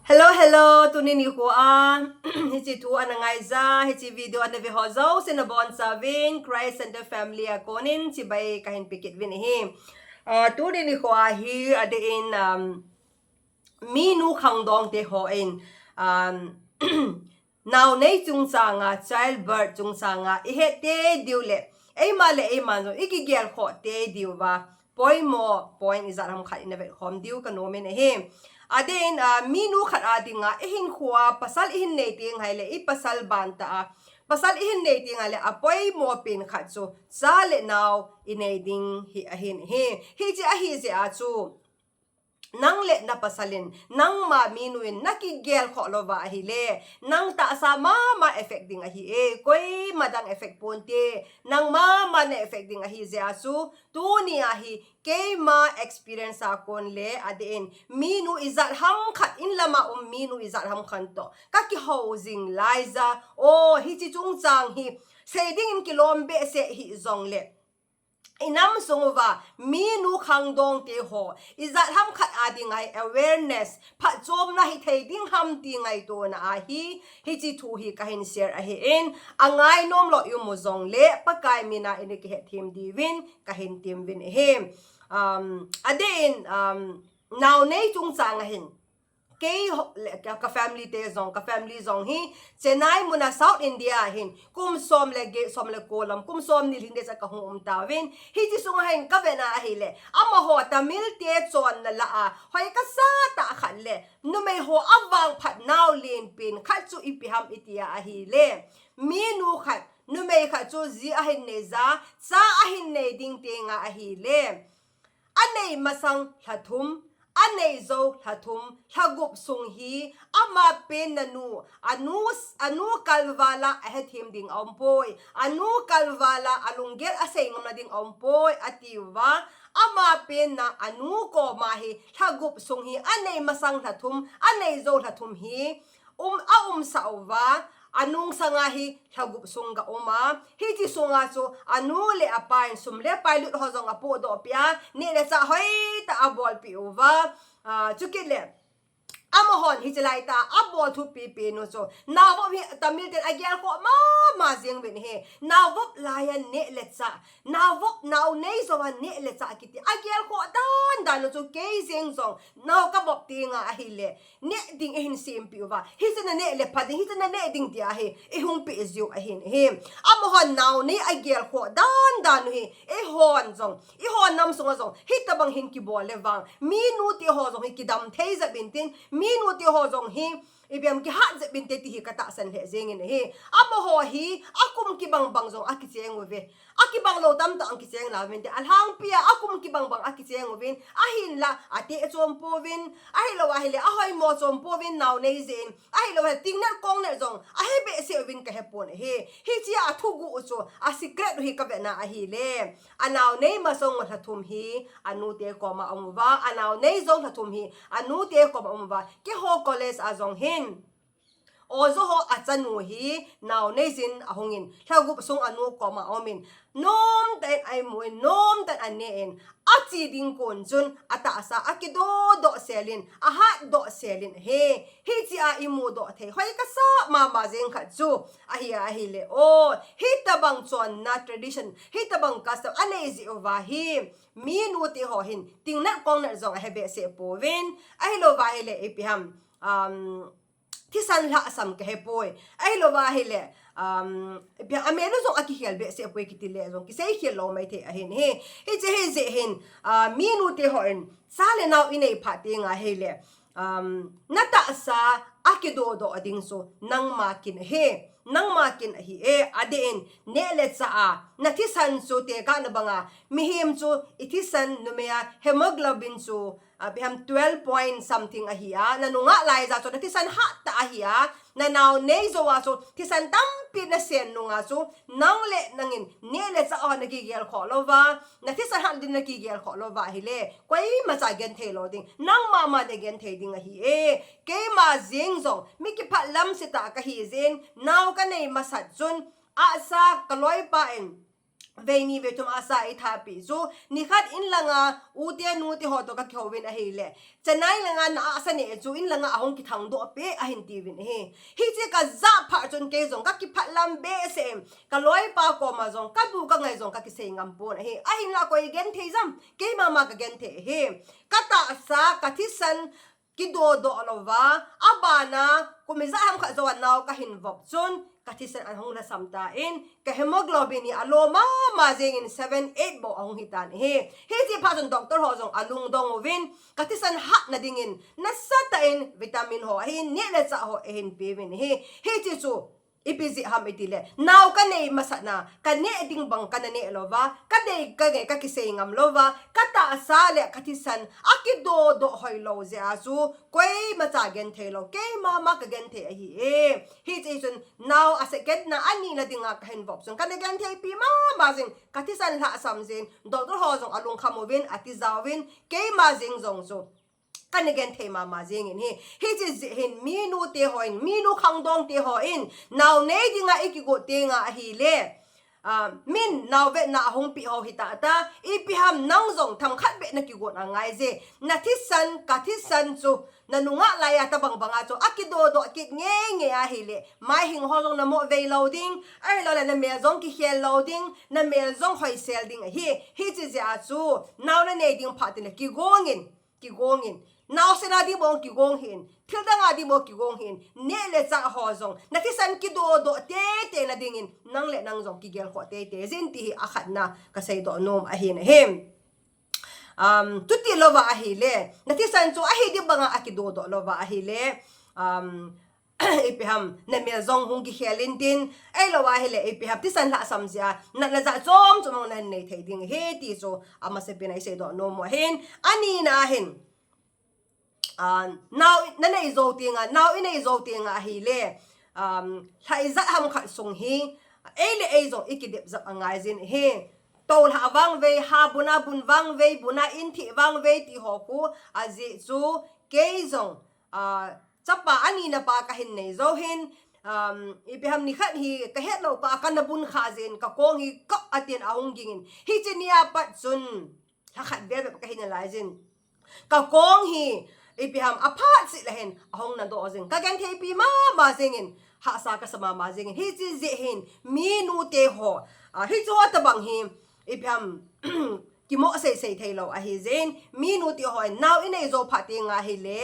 Hello, tunin ni ko hichi tu anangay za, hichi video at navi hozo, sinabon sa vin, Christ and the family akonin, si bay kahin pikit vin him. Tunin ni ko hi adein Minu khang dong te ho in now nei chung sa nga childbirth chung sa nga ihe te diule ei male ei man zo iki Gelkhoh te diu ba point izaram khat in ve khom diu ka no men he aden Minu khat adinga ehin khuwa pasal ihin nei ting haile I pasal banta pasal ihin nei ting ale apoi mo pin khat so sale now inei ding hi ahin he ji ahi ze a chu nang le na pasalin nang ma minuin nakigel ko lova ahile nang ta sa ma effect ding ahi koi madang effect ponte nang ma na effect ding ahi asu tu ni ahi ke ma experience akon le adin minu izat ham khat in lama minu izat ham khanto kaki housing liza hi chi chung chang hi seding in kilombe se hi zong le inam sungwa Minu khang dong te ho izat ham khat adingai awareness pha chom na hi thading ham ti ngai to na hi chi thu hi kahin share a hi in angai nom lo yu mo zong le pakai mina in ke thim divin kahin tim vin he adin now nei chung chang hin ka family te zong ka family zong hi Chennai muna South India hin kum som le kolam kum som ni hinde sa ka hum tawin hi ji sung hen ka vena hi le ama ho tamil te chon na la hoi ka sa ta khan le nu mai ho awang phat naw lin pin khat chu ipiham itia hi le Minu khat nu mai khat chu zi a hin ne za sa a hin ne ding te nga a hi le anei masang thathum anei zo thathum thagup sung hi ama pen nanu anu kalwala ahetim ding ompoi anu kalwala alungel asei ngam ding ompoi atiwa ama pen na anu ko mahi thagup sung hi anei masang thathum anei zo thathum hi sawa anung sangahi thagup sunga oma hiji sunga so anu le apain sumle pilot hozong apo do pia ni le sa hoi ta abol pi over chukile amahon hijlai ta abol thu pi no so nawo tamil den agyal ko ma jeng ben he nawo layan ne le cha nawo naw nei so ne le cha kiti agyal ko dan so ke jeng song naw ka bok tinga ahile ne ding hin sim pi wa hizna ne le phadi hizna ne ding dia he hung pi izyu ahin he amahon naw nei agyal ko dan he hon jong hon nam song jong hitabang hin ki bol le wang Minu ti ho jong ki dam theiza bintin Minu ti ho jong hi ibiam ki hat ze bin te ti hi kata san he zengin he amo ho hi akum ki bang jong akicheng we akibang lo tam ta ang kicheng la min te alhang pia akum ki bang akicheng win ahin la ate chom po win ahi lo ahi le ahoi mo chom po win naw nei zen ahi lo ting na kong na jong ahi be se win ka hepon he hi chia athugu ucho a secret hi ka be na ahi le anaw nei ma song thathum hi anu te ko ma omwa anaw nei jong thathum hi anu te ko ma omwa ki ho college a jong hin ozo ho achanu hi naw nei zin ahongin thagup sung anu ko ma omin nom ten ai moi nom ten anen achi ding kon chun ata sa akido do selin aha do selin he chi a imu do the hoi ka sa ma jeng kha chu ahi le o hitabang chon na tradition hitabang custom anei zi over hi Minu ti ho hin tingna kong na zong hebe se povin ahi lo wa hele epiham tisan la asam ke hepoi ai lo wa hele bia amelo zong aki helbe se poi kitile zong ki sei helo mai the ahin he je hin Minu te hoin sale naw inei phate nga hele nata sa akido do ading so nang makin he nang makin hi adin nele cha nathisan so te ka na banga mihim chu ithisan numea hemoglobin chu biham 12 point something ahia nanunga lai za so nathisan ha ta ahia na naw nei zo wa so thisan tampi na sen nunga so nang le nangin nele cha nagigel kholova nathisan han din nagigel kholova hile koi ma cha gen thelo ding nang mama de gen theding ahi ke ma jing zo miki phat lam sita ka hi zen naw ka nei masat chun asa kaloi pa en về ni về chúng asa ít happy so ni khát in langa ute nu ti ho to ka khowin a hele chanai langa na asa ne chu in langa ahong ki thang do pe a hin ti vin he hi che ka za pha chon ke zong ka ki phat lam be sem ka loi pa ko ma zong ka du ka ngai zong ka ki se ngam pon he a hin la ko gen the zam ke ma ka gen the he ka ta sa ka thi san ki do lova abana ko me za ham kha zo naw ka hin vop chun katisan an hong la samta in ka hemoglobin ni aloma ma jeng in 7-8 bo ang hitan he ti pa jon doctor ho jong alung dong win katisan ha na dingin nasata in vitamin ho hin ne le cha ho hin pe win he ti chu ipizi ham itile naw ka nei masana ka ne ding bang ka ne lova ka dei ka ge ka kisei ngam lova ka ta sa le katisan akido do hoi lo ze azu koi ma cha gen thelo ke ma ka gen the hi ti chun naw aset na ani na dinga ka hen bop sun ka ne gen the pi ma jing katisan la sam jin doctor ho jong alung khamovin atizawin ke ma jing jong so kan again thema ma jeng in he hin minu te hoin minu khangdong te ho in now ne dinga ikigo te nga hi le min now ve na hong pi ho hita ta ipiham nang zong tham khat be na kigo na ngai je na thisan ka thisan chu nanunga la ya ta bang banga chu akido do ki nge a hi le mai hing ho jong na mo ve loading ai lo la na me zong ki hel loading na me zong hoi sel ding hi chi ja chu now na ne ding phat ne ki gongin now se na di bong ki gong hin thil da nga di bo ki gong hin ne le cha ho zong na ti san ki do te na dingin nang le nang zong ki gel kho te zin ti a khat na ka sei do nom a hin hem tuti lova a hi le na ti san chu a hi di banga a ki do lova a hi le ipiham na me zong hung ki helin din ai lo wa hele ipiham ti san la samzia na la za chom na nei thei ding he ti so ama se pinai se do no mo hin ani na hin now na nei zo tinga now in ei zo tinga hi le lai za ham khat sung hi ai zo ikidep za angai zin he tol ha wang ve ha buna bun wang ve buna in thi wang ve ti ho ku azi chu ke zong chapa ani na pa ka hin nei zo hin ipiham ni khat hi ka het lo pa kan na bun kha zen ka kong hi ka atin ahung gingin hi chinia pat chun ha khat be ka hin la zin ka kong hi ipiham aphat si lahen ahong na do zing ka gen the pi ma zingin ha sa ka sama ma zingin hi chi ze hin minu te ho hi chu ta bang hi ipiham ki mo se thei lo a hi zen minu ti ho now in ei zo phati nga hi le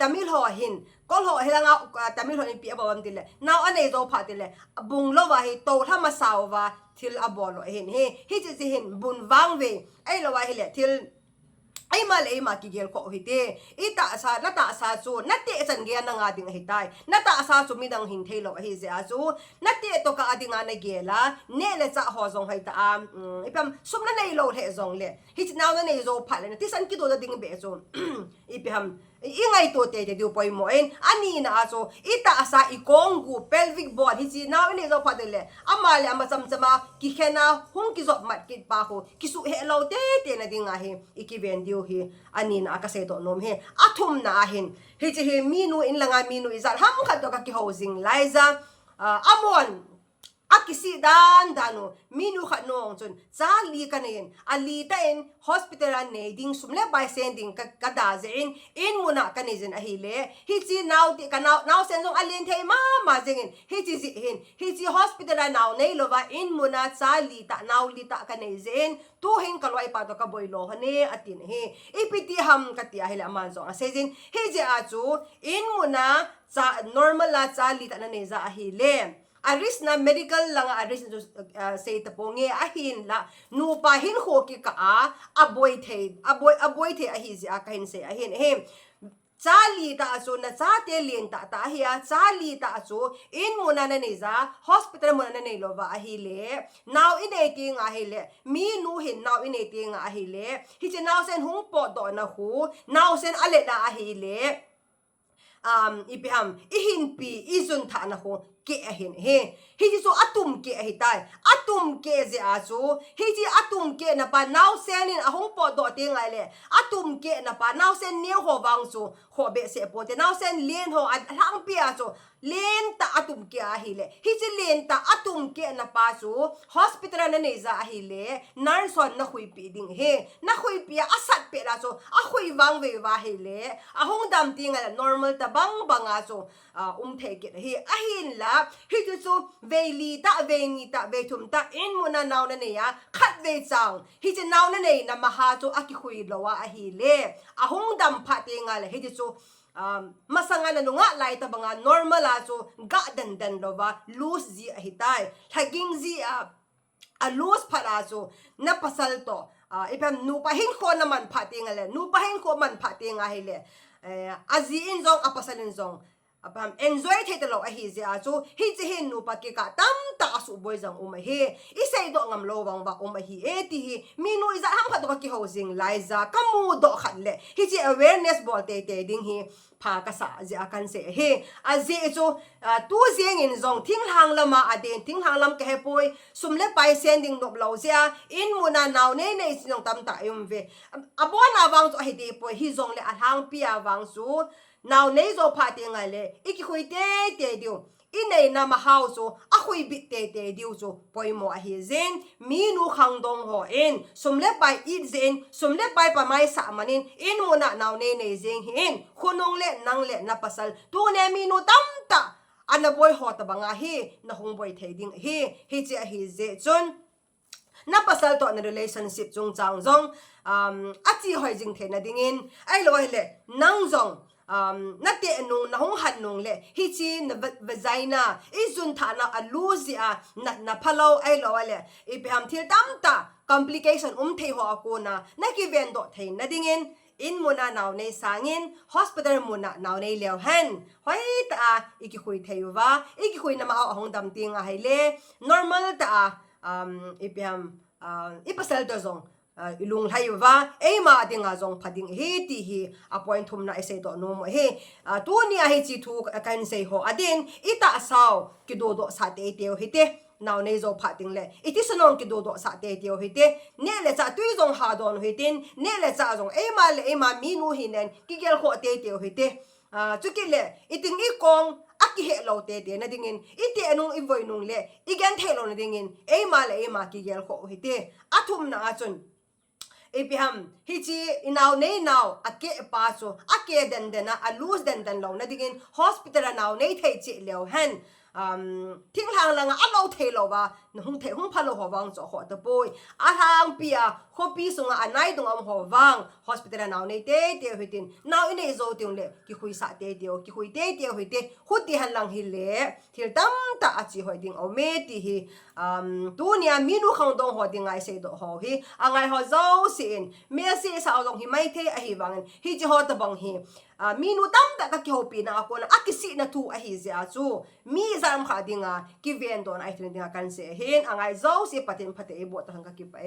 tamil ho hin kol ho helanga tamil ho ni pi abawam dile now anei zo phati le bung lo wa hi to tha ma saw wa thil abolo hin hi chi hin bun wang ve ai lo wa hi le thil ai ma ki gel ko hite ita sa na ta sa chu na te chan ge na nga ding hitai na ta sa chu mi dang hin thelo hi ze a chu na te to ka adinga na gela ne le cha ho zong hai ta ipam sum na nei lo the zong le hi naw na nei zo pha le ti san ki do da ding be chu ipam ingai to te de poi mo en ani na chu ita sa ikong gu pelvic bone hi chi naw nei zo pha de le amale ama cham chama ki khena hung ki zo mat ki pa ho ki su he lo te na dinga he iki ven dio hi ani na ka se to nom he athum na hin hi chi he minu in langa minu izar ham kha to ka ki housing laiza amon akisi danu minu khat nong chun cha li kanin ali ta in hospital an ne ding sumle by sending ka da ze in muna kanizin a hile hi chi now ti ka now sen jong alin thei ma jengin hi chi hospital an now nei lova in muna cha li ta now li ta kanizin tu hin kalwai pa to ka boilo hane atin he ipiti ham katia hila man zo a sejin hi je a chu in muna cha normal la cha li ta na ne za a hile aris na medical lang aris say taponge ahin la nu pa hin ho ki ka aboy the a hi ji a kahin se ahin he chali ta so na cha te lien ta hiya chali ta so in muna na ne za hospital muna na ne lova a hi le now in eting a hi le mi nu hin now in eting a hi le hi che now sen hung po do na hu now sen ale da a hi le ipiham ihin pi izun tha na ho ke hin he hi ji so atum ke hi tai atum ke je a chu hi ji atum ke na pa now sen in ahong po do te ngai le atum ke na pa now sen ne ho wang chu ho be se po te now sen lien ho hang pia chu len ta atum ke a hi le hi ji len ta atum ke na pa chu hospital na nei za hi le nurse on na hui pi ding he na hui pi asat pe la chu a hui wang ve wa hi le ahong dam ti ngai normal ta bang banga chu the ke hi a hin la hi chu ve li ta ve ni ta ve thum ta in mu na naw na ne ya khat ve chang hi ji naw na ne na ma ha chu a ki hui lo wa a hi le ahong dam pha te nga le hi chu masanga na nunga lai ta banga normal a chu ga dan lo wa loose ji a hi tai thaging ji a loose phara chu na pasal to ipam nu pa hin ko naman pha te nga le nu pa hin ko man pha te nga hi le azi in zong apasal in zong apam enjoy the lo a hi je a chu hi chi hin nu pa ke ka tam ta su boy jang hi isai do ngam lo wang ba hi e ti hi minu iza ham kha do ki ho jing lai za kamu do khat le hi chi awareness bol te ding hi pha ka sa je akan se he a je chu tu jeng in zong thing hang lama aden thing hang lam ke he poi sum le pai sending dop lo ja in muna naw ne nei sinong tam ta yum ve abona wang chu hi de poi hi zong le a hang pia wang su now nei zo pha te ngai le iki khui te diu in nei na ma hau so a khui bit te diu so poi mo a hi zen minu khang dong ho in sumle pai it zen sumle pai pa mai sa manin in mo na now nei zen hin khunong le nang le na pasal tu ne minu tam ta ana boy ho ta banga hi na hong boy thei ding hi chi a hi ze chun na pasal to na relationship chung chang zong a chi hoi jing the na ding in ai loi le nang zong na te nung na hong han nung le hi chi na vagina izun tha na aluzia na phalo ai lo le I ham thil tam ta complication thei ho ko na ki ven do thei na ding in muna naw nei sangin hospital muna naw nei leo han hoi ta iki khui thei wa iki khui na ma hong dam ting a hai le normal ta ham ipasal to zong ilung lai wa ma dinga zong phading he ti hi appoint thum na ese do no mo he tu ni a he chi thu kan sei ho adin ita sao ki do sa te he te naw nei zo phating le iti sanong ki do sa te he te ne le cha tui zong ha don he tin ne le cha zong e ma minu hi nen ki gel kho te he te chu ki le iting I kong aki he lo te na dingin iti anong I voi nung le igen the lo na dingin e ma ki gel kho he te athum na achun Ipiham hichi inaw nei naw ake pa so ake den na a lose den lo na dingin hospital naw nei thei chi leo han thing hang lang a lo thei lo ba hung thei hung phalo ho wang cho ho ta boy a hang pia khopi sunga anai dung am ho wang hospital naw nei te hitin naw ine zo tiung le ki hui sa te ki hui te huite huti han lang hi le thil tam ta a chi hoi ding o me ti hi tu nia minu khang dong ho ding ai se do ho hi angai ho zo sin me se sa ong hi mai the a hi wang hi chi ho ta bang hi minu tam ta ka ki ho pi na ko na akisi na tu a hi zia chu mi zam kha dinga ki ven don ai trin dinga kan se hin angai zo si patin phate bo ta hang ka ki pa